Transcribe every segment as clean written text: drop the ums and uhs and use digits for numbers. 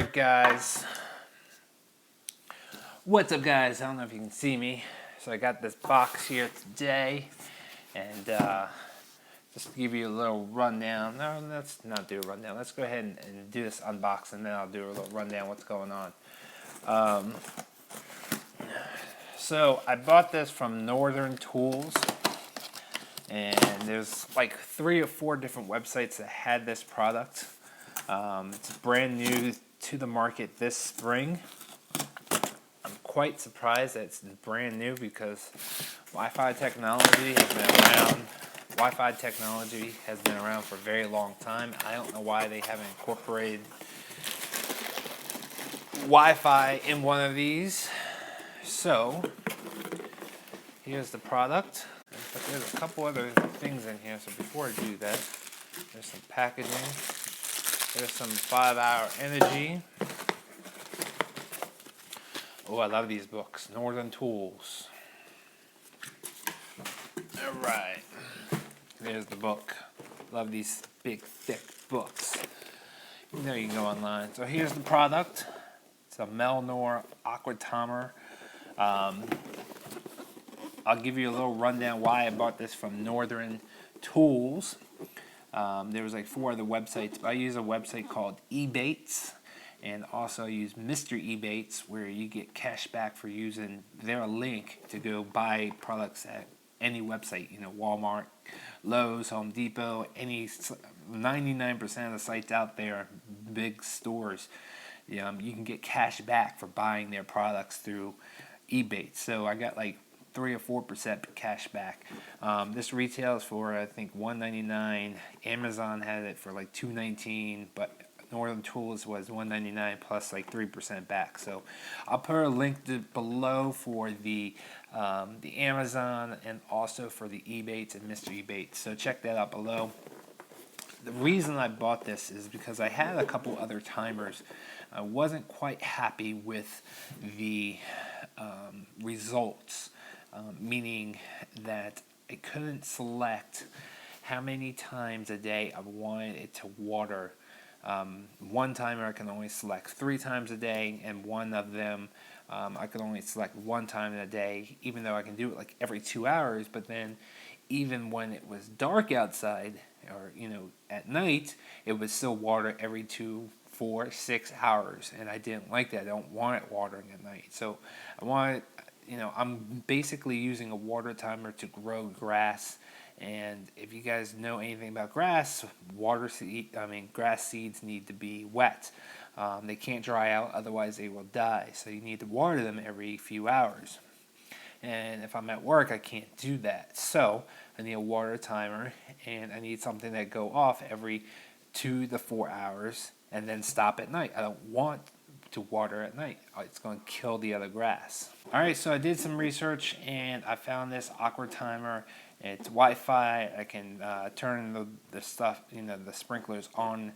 Alright guys, what's up guys? I don't know if you can see me. So I got this box here today, and just to give you a little rundown. No, let's not do a rundown. Let's go ahead and do this unboxing, and then I'll do a little rundown what's going on. So I bought this from Northern Tools, and there's like 3 or 4 different websites that had this product. It's brand new to the market this spring. I'm quite surprised that it's brand new because Wi-Fi technology has been around. Wi-Fi technology has been around for a very long time. I don't know why they haven't incorporated Wi-Fi in one of these. So here's the product. But there's a couple other things in here. So before I do that, there's some packaging. There's some 5-hour energy. Oh, I love these books. Northern Tools. Alright. There's the book. Love these big, thick books. You know you can go online. So here's the product. It's a MELNOR Aqua Timer. I'll give you a little rundown why I bought this from Northern Tools. There was like 4 other websites, but I use a website called Ebates, and also I use Mr. Ebates, where you get cash back for using their link to go buy products at any website. You know, Walmart, Lowe's, Home Depot, any 99% of the sites out there, big stores. You can get cash back for buying their products through Ebates. So I got like 3 or 4% cash back. This retails for I think $1.99. Amazon had it for like $2.19, but Northern Tools was $1.99 plus like 3% back. So I'll put a link below for the Amazon and also for the Ebates and Mr. Ebates. So check that out below. The reason I bought this is because I had a couple other timers. I wasn't quite happy with the results. Meaning that I couldn't select how many times a day I wanted it to water. One timer I can only select 3 times a day, and one of them I could only select 1 time in a day, even though I can do it like every 2 hours. But then even when it was dark outside, or at night, it would still water every 2, 4, 6 hours, and I didn't like that. I don't want it watering at night. So I wanted, I'm basically using a water timer to grow grass. And if you guys know anything about grass, grass seeds need to be wet. They can't dry out, otherwise they will die. So you need to water them every few hours. And if I'm at work, I can't do that. So I need a water timer, and I need something that go off every 2 to 4 hours and then stop at night. I don't want to water at night. It's going to kill the other grass. Alright, so I did some research and I found this Aqua Timer. It's Wi-Fi. I can turn the stuff, the sprinklers on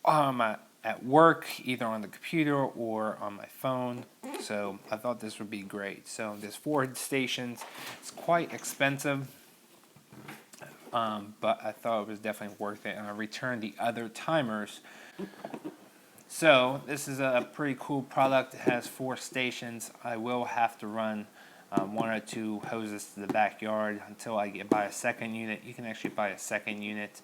at work, either on the computer or on my phone. So I thought this would be great. So there's 4 stations. It's quite expensive, but I thought it was definitely worth it, and I returned the other timers. So this is a pretty cool product. It has 4 stations. I will have to run 1 or 2 hoses to the backyard until I buy a second unit. You can actually buy a second unit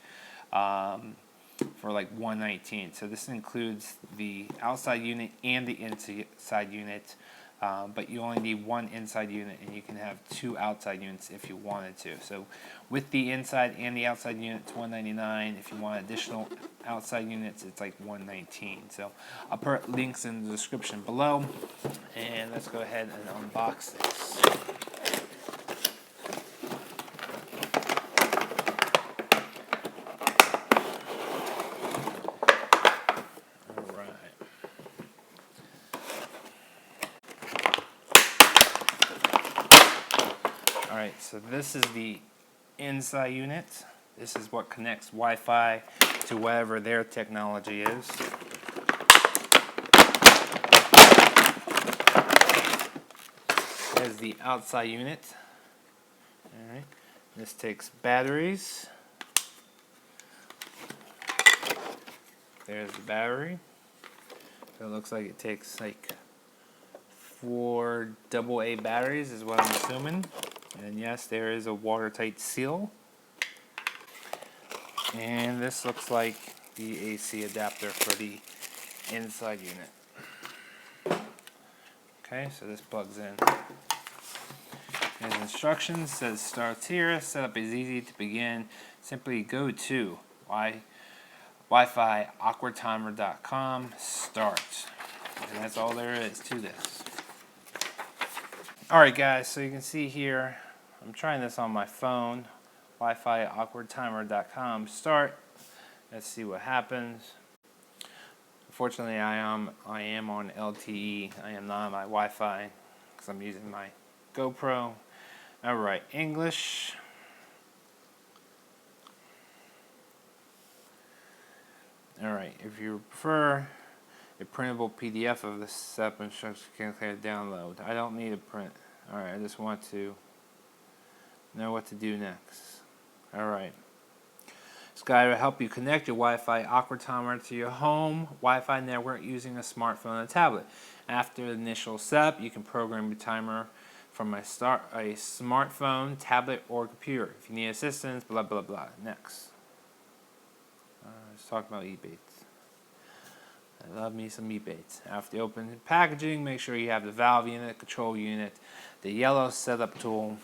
for like $119. So this includes the outside unit and the inside unit, but you only need 1 inside unit, and you can have 2 outside units if you wanted to. So with the inside and the outside unit, it's $199. If you want additional outside units, it's like $119. So I'll put links in the description below, and let's go ahead and unbox this. Alright, so this is the inside unit. This is what connects Wi-Fi to whatever their technology is. There's the outside unit. Alright, this takes batteries. There's the battery. So it looks like it takes like 4 AA batteries is what I'm assuming. And yes, there is a watertight seal. And this looks like the AC adapter for the inside unit. Okay, so this plugs in. And instructions says starts here. Setup is easy to begin. Simply go to WIFI AquaTimer.com. Start. And that's all there is to this. Alright guys, so you can see here, I'm trying this on my phone. WIFI AquaTimer.com. Start. Let's see what happens. Unfortunately, I am on LTE. I am not on my Wi-Fi because I'm using my GoPro. Alright, English. Alright, if you prefer a printable PDF of the setup instructions, you can click download. I don't need a print. Alright, I just want to know what to do next. Alright. This guide will help you connect your Wi-Fi Aqua Timer to your home Wi-Fi network using a smartphone and a tablet. After the initial setup, you can program your timer from a smartphone, tablet, or computer. If you need assistance, blah blah blah. Next. Let's talk about e-baits. I love me some e-baits. After you open the packaging, make sure you have the valve unit, control unit, the yellow setup tool,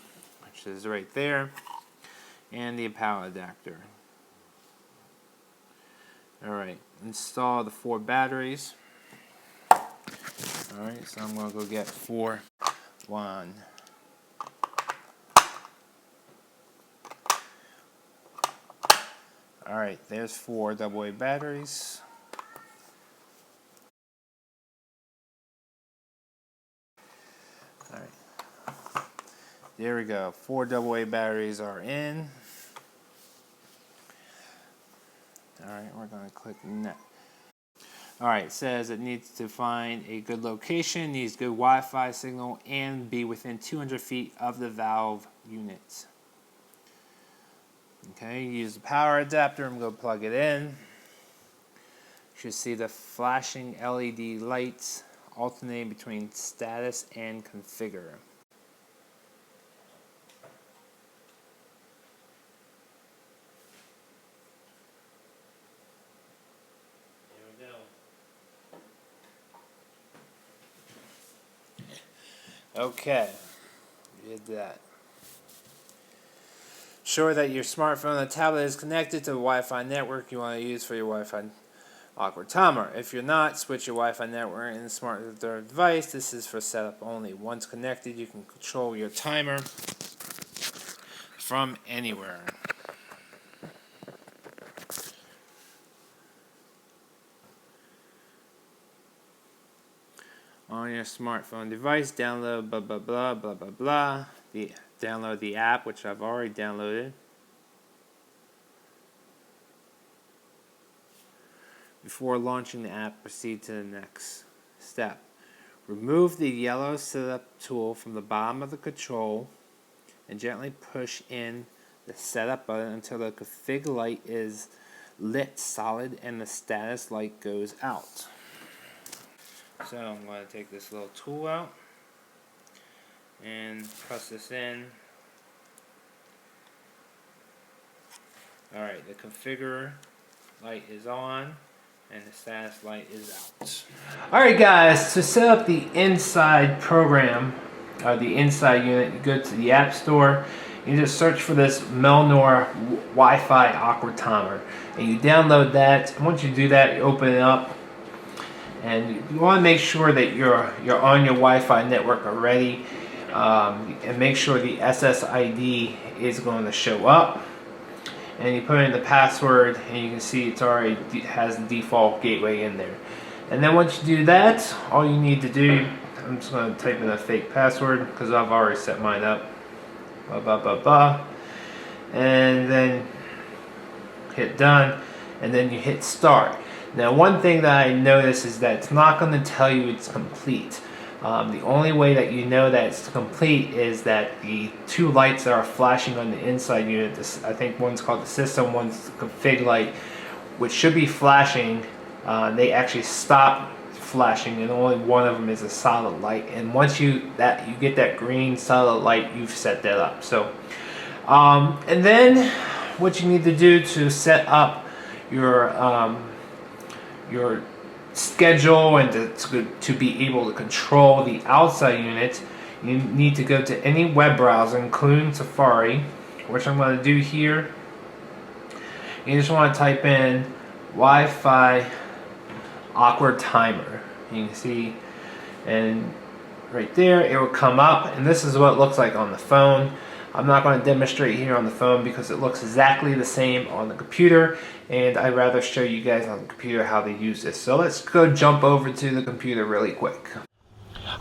which is right there, and the power adapter. Alright, install the 4 batteries. Alright, so I'm going to go get 4. 1. Alright, there's 4 AA batteries. Alright, there we go. 4 AA batteries are in. Alright, we're going to click next. Alright, it says it needs to find a good location, needs good Wi-Fi signal, and be within 200 feet of the valve unit. Okay, use the power adapter and go plug it in. You should see the flashing LED lights alternating between status and configure. Okay, we did that. Ensure that your smartphone or tablet is connected to the Wi-Fi network you want to use for your Wi-Fi Aqua Timer. If you're not, switch your Wi-Fi network in the smart device. This is for setup only. Once connected, you can control your timer from anywhere. On your smartphone device, download blah blah blah blah blah blah. Download the app, which I've already downloaded. Before launching the app, proceed to the next step. Remove the yellow setup tool from the bottom of the control and gently push in the setup button until the config light is lit solid and the status light goes out. So I'm going to take this little tool out and press this in. Alright, the configure light is on and the status light is out. Alright guys, to set up the inside program, the inside unit, you go to the App Store, you just search for this MELNOR Wi-Fi Aqua Timer and you download that. And once you do that, you open it up. And you want to make sure that you're on your Wi-Fi network already, and make sure the SSID is going to show up. And you put in the password, and you can see it's already has the default gateway in there. And then once you do that, all you need to do, I'm just going to type in a fake password because I've already set mine up. Blah blah blah blah, and then hit done, and then you hit start. Now one thing that I noticed is that it's not going to tell you it's complete. The only way that you know that it's complete is that the 2 lights that are flashing on the inside unit, I think one's called the system, one's the config light, which should be flashing, they actually stop flashing, and only one of them is a solid light. And once you get that green solid light, you've set that up. So, and then what you need to do to set up your schedule and to be able to control the outside unit, you need to go to any web browser, including Safari, which I'm going to do here. You just want to type in Wi-Fi Aqua Timer. You can see, and right there it will come up, and this is what it looks like on the phone. I'm not going to demonstrate here on the phone because it looks exactly the same on the computer, and I'd rather show you guys on the computer how to use this. So let's go jump over to the computer really quick.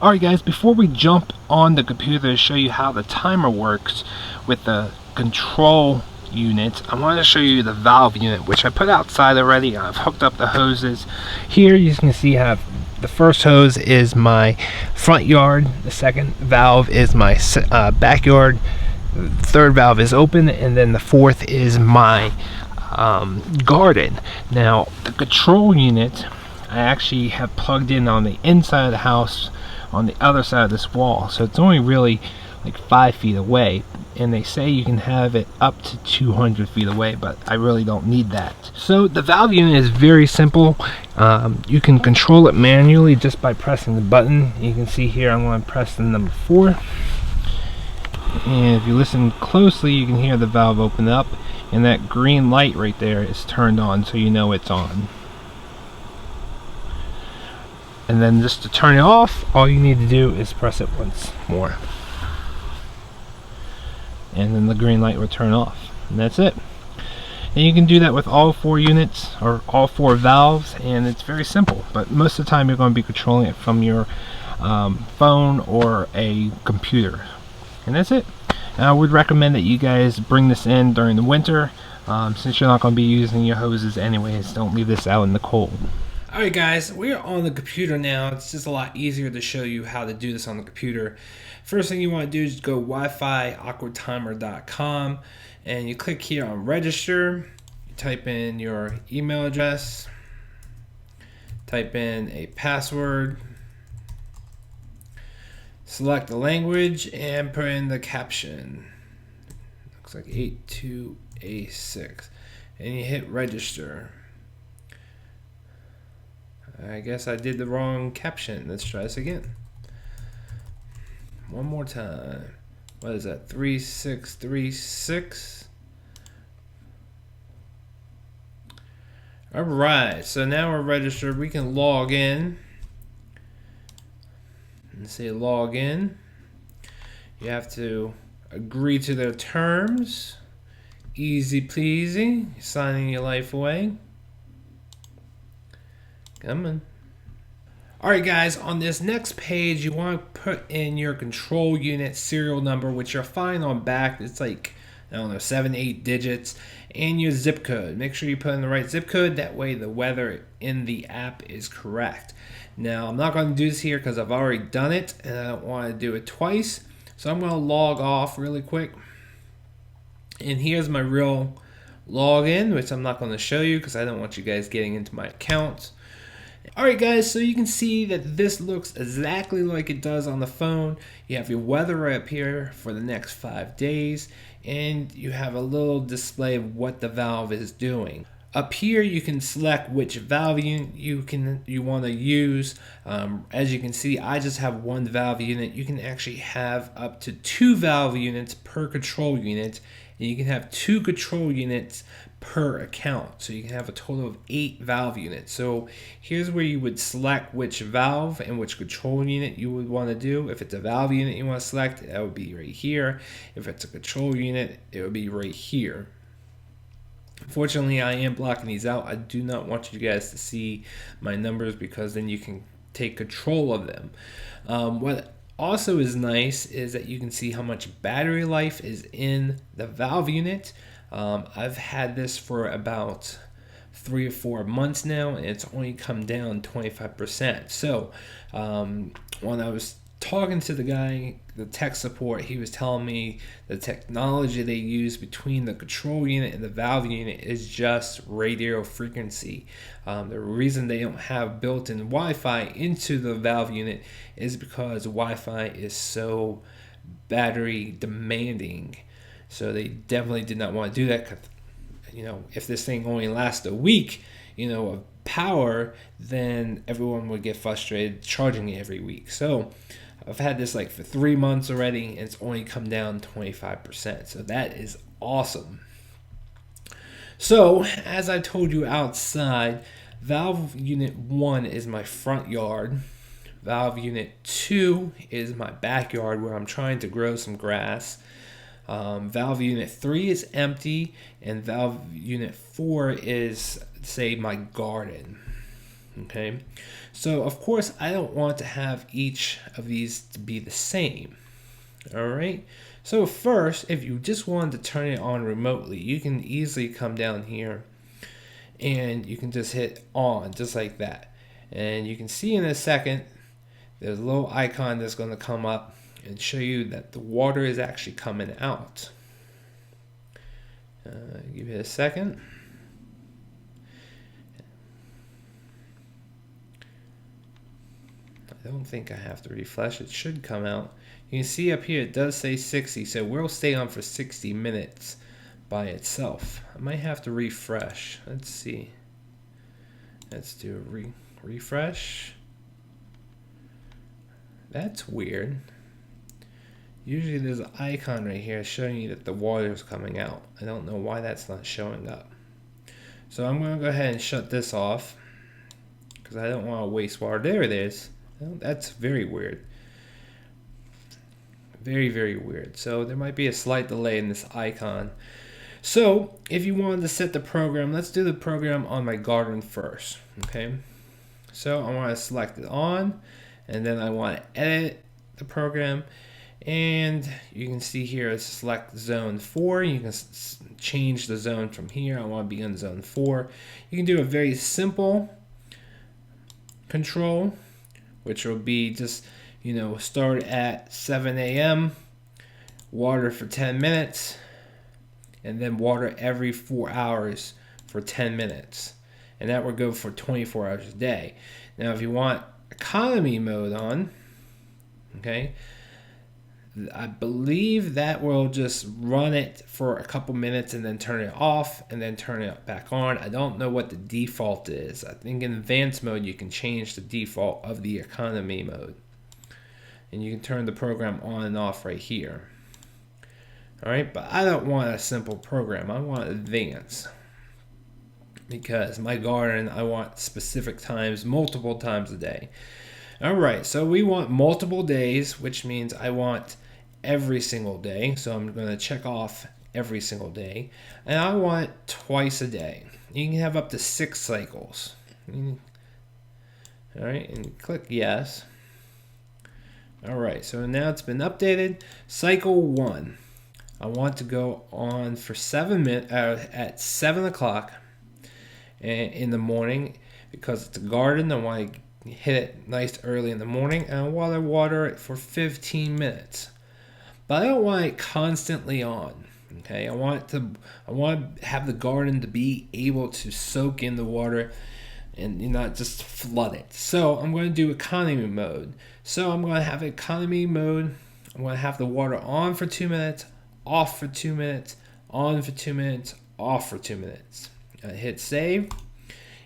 Alright guys, before we jump on the computer to show you how the timer works with the control unit, I want to show you the valve unit, which I put outside already. I've hooked up the hoses. Here you can see I have the first hose is my front yard, the second valve is my backyard, the third valve is open, and then the fourth is my garden. Now the control unit I actually have plugged in on the inside of the house on the other side of this wall, so it's only really like 5 feet away, and they say you can have it up to 200 feet away, but I really don't need that. So the valve unit is very simple. You can control it manually just by pressing the button. You can see here I'm going to press the number 4, and if you listen closely you can hear the valve open up, and that green light right there is turned on, so you know it's on. And then just to turn it off, all you need to do is press it once more, and then the green light will turn off, and that's it. And you can do that with all 4 units or all 4 valves, and it's very simple, but most of the time you're going to be controlling it from your phone or a computer, and that's it. And I would recommend that you guys bring this in during the winter, since you're not going to be using your hoses anyways. Don't leave this out in the cold. Alright guys, we're on the computer now. It's just a lot easier to show you how to do this on the computer. First thing you want to do is go wifiaquatimer.com, and you click here on register. You type in your email address, type in a password, select the language, and put in the caption. Looks like 82A6, and you hit register. I guess I did the wrong caption. Let's try this again. One more time. What is that? 3636. Alright, so now we're registered. We can log in. And say log in. You have to agree to their terms. Easy peasy. Signing your life away. Come on. Alright guys, on this next page you want to put in your control unit serial number, which you'll find on back. It's like, I don't know, 7-8 digits, and your zip code. Make sure you put in the right zip code, that way the weather in the app is correct. Now I'm not going to do this here because I've already done it and I don't want to do it twice, so I'm going to log off really quick. And here's my real login, which I'm not going to show you because I don't want you guys getting into my account. Alright guys, so you can see that this looks exactly like it does on the phone. You have your weather right up here for the next 5 days, and you have a little display of what the valve is doing. Up here you can select which valve unit you want to use. As you can see, I just have 1 valve unit. You can actually have up to 2 valve units per control unit, and you can have 2 control units per account, so you can have a total of 8 valve units. So here's where you would select which valve and which control unit you would want to do. If it's a valve unit you want to select, that would be right here. If it's a control unit, it would be right here. Unfortunately, I am blocking these out. I do not want you guys to see my numbers because then you can take control of them. What also is nice is that you can see how much battery life is in the valve unit. I've had this for about 3 or 4 months now, and it's only come down 25%. So when I was talking to the guy, the tech support, he was telling me the technology they use between the control unit and the valve unit is just radio frequency. The reason they don't have built-in Wi-Fi into the valve unit is because Wi-Fi is so battery demanding. So they definitely did not want to do that. 'Cause, if this thing only lasts a week, of power, then everyone would get frustrated charging it every week. So I've had this like for 3 months already, and it's only come down 25%. So that is awesome. So as I told you outside, valve unit 1 is my front yard. Valve unit 2 is my backyard where I'm trying to grow some grass. Valve unit 3 is empty, and valve unit 4 is, say, my garden. Okay, so of course I don't want to have each of these to be the same. All right, so first, if you just wanted to turn it on remotely, you can easily come down here and you can just hit on, just like that. And you can see in a second, there's a little icon that's going to come up and show you that the water is actually coming out. Give it a second. I don't think I have to refresh. It should come out. You can see up here it does say 60, so we'll stay on for 60 minutes by itself. I might have to refresh. Let's see. Let's do a refresh. That's weird. Usually there's an icon right here showing you that the water is coming out. I don't know why that's not showing up. So I'm going to go ahead and shut this off because I don't want to waste water. There it is. Well, that's very weird. Very, very weird. So there might be a slight delay in this icon. So if you wanted to set the program, let's do the program on my garden first. Okay. So I want to select it on, and then I want to edit the program. And you can see here, select zone 4. You can change the zone from here. I want to be on zone 4. You can do a very simple control, which will be just, start at 7 a.m., water for 10 minutes, and then water every 4 hours for 10 minutes. And that will go for 24 hours a day. Now, if you want economy mode on, okay, I believe that will just run it for a couple minutes and then turn it off and then turn it back on. I don't know what the default is. I think in advanced mode you can change the default of the economy mode. And you can turn the program on and off right here. Alright, but I don't want a simple program. I want advanced. Because my garden, I want specific times, multiple times a day. Alright, so we want multiple days, which means I want every single day. So I'm going to check off every single day. And I want twice a day. You can have up to 6 cycles. Alright, and click yes. Alright, so now it's been updated. Cycle 1. I want to go on for 7 minutes at 7 o'clock in the morning because it's a garden. I want to hit it nice early in the morning, and I want to water it for 15 minutes. But I don't want it constantly on. Okay, I want to have the garden to be able to soak in the water and not just flood it. So I'm going to do economy mode. So I'm going to have economy mode. I'm going to have the water on for 2 minutes, off for 2 minutes, on for 2 minutes, off for 2 minutes. Hit save,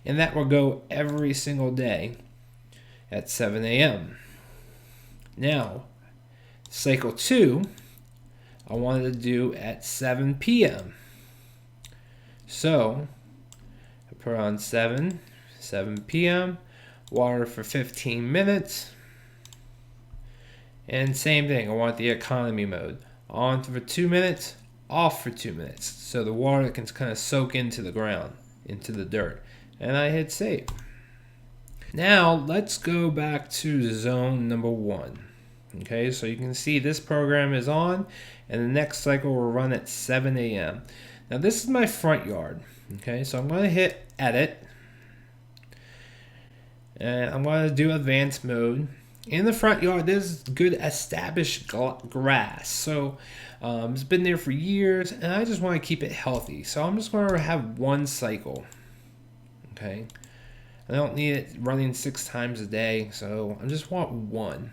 and that will go every single day at 7 a.m. Now, cycle 2, I wanted to do at 7 p.m. So, I put on 7 p.m., water for 15 minutes, and same thing, I want the economy mode. On for 2 minutes, off for 2 minutes, so the water can kind of soak into the ground, into the dirt. And I hit save. Now let's go back to zone number 1. Okay, so you can see this program is on, and the next cycle will run at 7 a.m. Now this is my front yard. Okay, so I'm going to hit edit, and I'm going to do advanced mode. in the front yard, there's good established grass. So it's been there for years, and I just want to keep it healthy. So I'm just going to have one cycle. Okay. I don't need it running 6 times a day, so I just want one.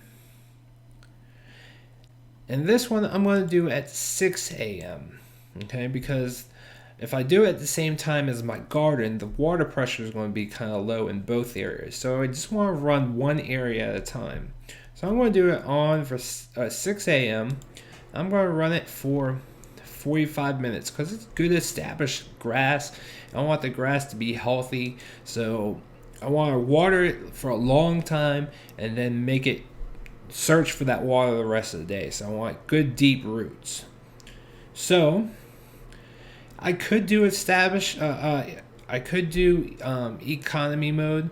And this one I'm going to do at 6 a.m. Okay, because if I do it at the same time as my garden, the water pressure is going to be kind of low in both areas. So I just want to run one area at a time. So I'm going to do it on for 6 a.m. I'm going to run it for 45 minutes because it's good established grass. I want the grass to be healthy. So I want to water it for a long time and then make it search for that water the rest of the day. So I want good deep roots. So I could do I could do economy mode.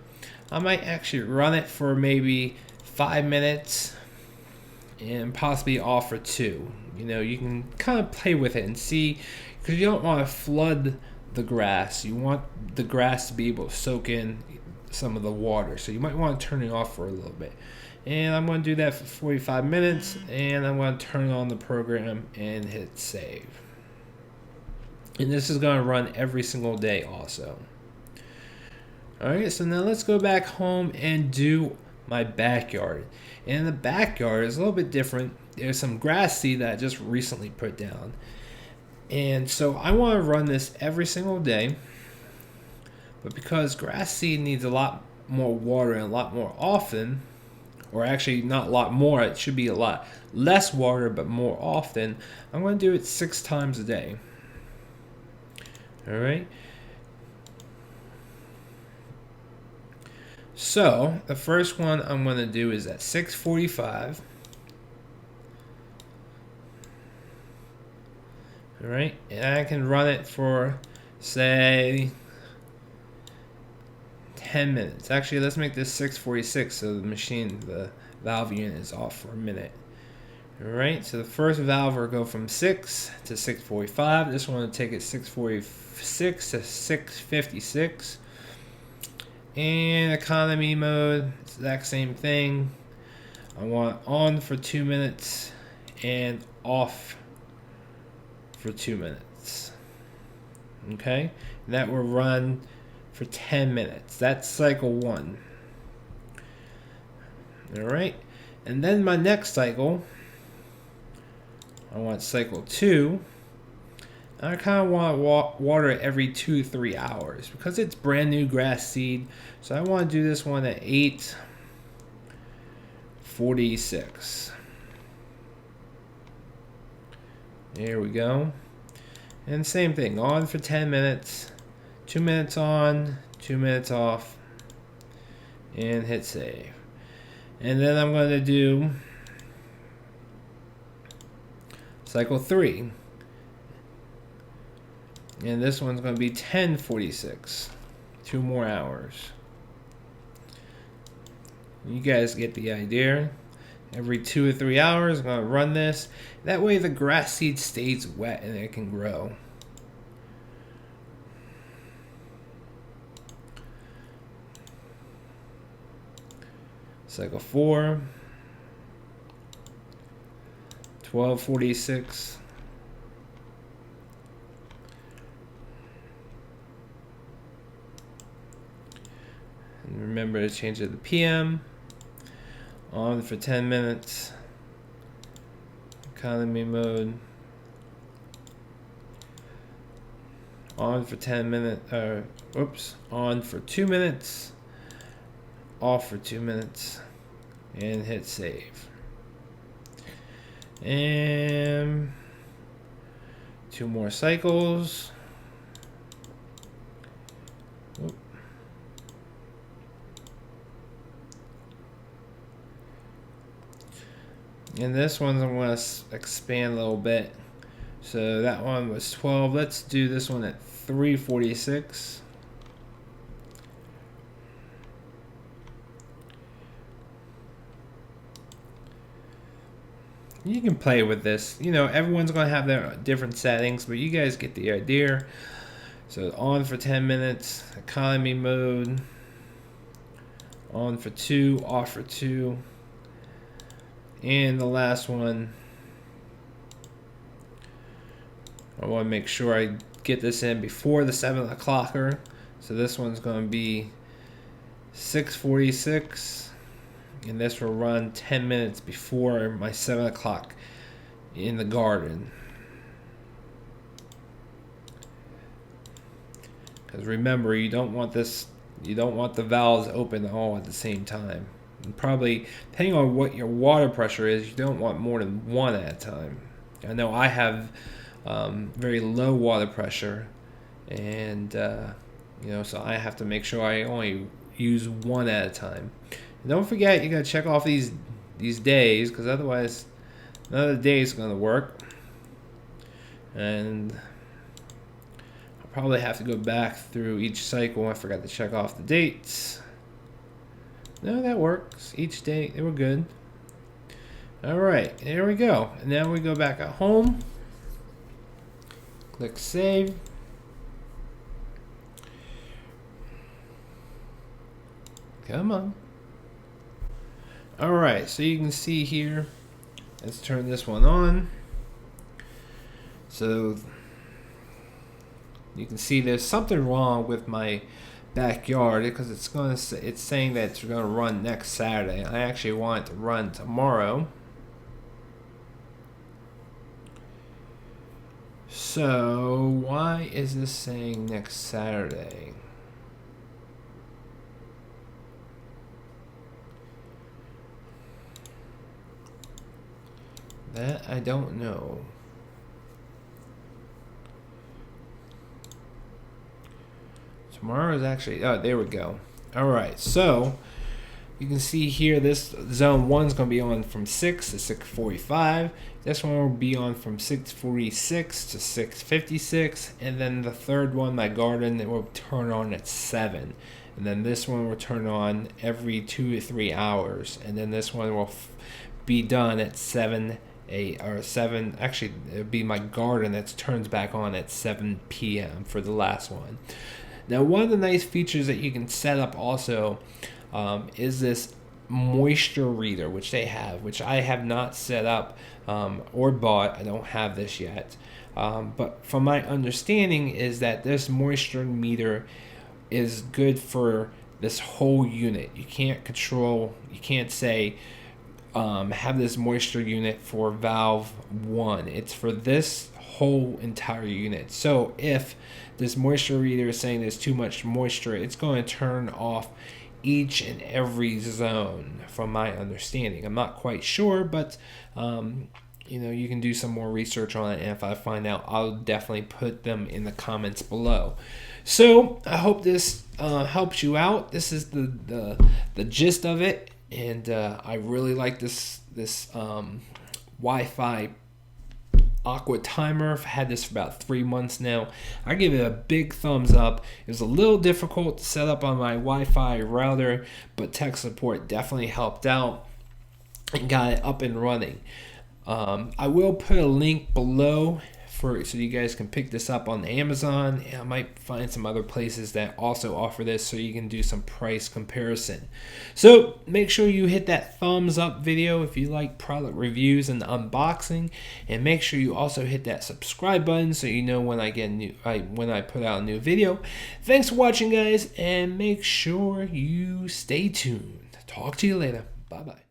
I might actually run it for maybe 5 minutes and possibly off for 2. You know, you can kind of play with it and see, because you don't want to flood the grass. You want the grass to be able to soak in some of the water. So you might want to turn it off for a little bit. And I'm going to do that for 45 minutes, and I'm going to turn on the program and hit save. And this is going to run every single day also. Alright, so now let's go back home and do my backyard. And the backyard is a little bit different. There's some grass seed that I just recently put down. And so I want to run this every single day. But because grass seed needs a lot more water and a lot more often, or actually not a lot more, it should be a lot less water but more often, I'm going to do it 6 times a day. Alright. So the first one I'm going to do is at 6:45. Alright, and I can run it for, say, 10 minutes. Actually, let's make this 6:46 so the machine, the valve unit is off for a minute. Alright, so the first valve will go from 6 to 6:45. This one will take it 6:46 to 6:56. And economy mode, exact same thing. I want on for 2 minutes and off for 2 minutes. Okay, and that will run for 10 minutes. That's cycle 1. Alright, and then my next cycle, I want cycle 2. I kind of want to water it every 2-3 hours because it's brand new grass seed. So I want to do this one at 8:46. There we go. And same thing, on for 10 minutes, 2 minutes on, 2 minutes off, and hit save. And then I'm going to do cycle 3. And this one's going to be 10:46. 2 more hours. You guys get the idea. Every 2 or 3 hours, I'm going to run this. That way the grass seed stays wet and it can grow. Cycle 4. 12:46. And remember to change it to the PM. On for 10 minutes. Economy mode. On for 10 minutes. On for 2 minutes. Off for 2 minutes. And hit save. And 2 more cycles. Oop. And this one I'm going to expand a little bit. So that one was 12. Let's do this one at 3:46. You can play with this. You know, everyone's going to have their different settings, but you guys get the idea. So on for 10 minutes, economy mode. On for 2, off for 2. And the last one, I want to make sure I get this in before the 7 o'clocker. So this one's going to be 6:46, and this will run 10 minutes before my 7 o'clock in the garden. Because remember, you don't want the valves open all at the same time. And probably, depending on what your water pressure is, you don't want more than one at a time. I know I have very low water pressure, and so I have to make sure I only use one at a time. And don't forget, you gotta check off these days, because otherwise none of the days is gonna work. And I'll probably have to go back through each cycle. I forgot to check off the dates. No, that works. Each day they were good. All right, there we go. And now we go back at home. Click save. Come on. All right, so you can see here. Let's turn this one on. So you can see there's something wrong with my backyard, because it's saying that it's going to run next Saturday. I actually want it to run tomorrow. So why is this saying next Saturday? That I don't know. Tomorrow is actually, oh, there we go. All right, so you can see here this zone 1 is going to be on from 6 to 6:45. This one will be on from 6:46 to 6:56, and then the third one, my garden, it will turn on at 7. And then this one will turn on every 2 to 3 hours, and then this one will be done at 7. Actually, it'll be my garden that turns back on at 7 p.m. for the last one. Now, one of the nice features that you can set up also is this moisture reader, which they have, which I have not set up or bought. I don't have this yet. But from my understanding is that this moisture meter is good for this whole unit. You can't say have this moisture unit for valve 1. It's for this whole entire unit. So if this moisture reader is saying there's too much moisture, it's going to turn off each and every zone, from my understanding. I'm not quite sure, but you can do some more research on it, and if I find out, I'll definitely put them in the comments below. So I hope this helps you out. This is the gist of it, and I really like this Wi-Fi Aqua Timer. I've had this for about 3 months now. I give it a big thumbs up. It was a little difficult to set up on my Wi-Fi router, but tech support definitely helped out and got it up and running. I will put a link below so you guys can pick this up on Amazon, and I might find some other places that also offer this so you can do some price comparison. So make sure you hit that thumbs up video if you like product reviews and unboxing, and make sure you also hit that subscribe button so you know when I put out a new video. Thanks for watching, guys, and make sure you stay tuned. Talk to you later. Bye bye.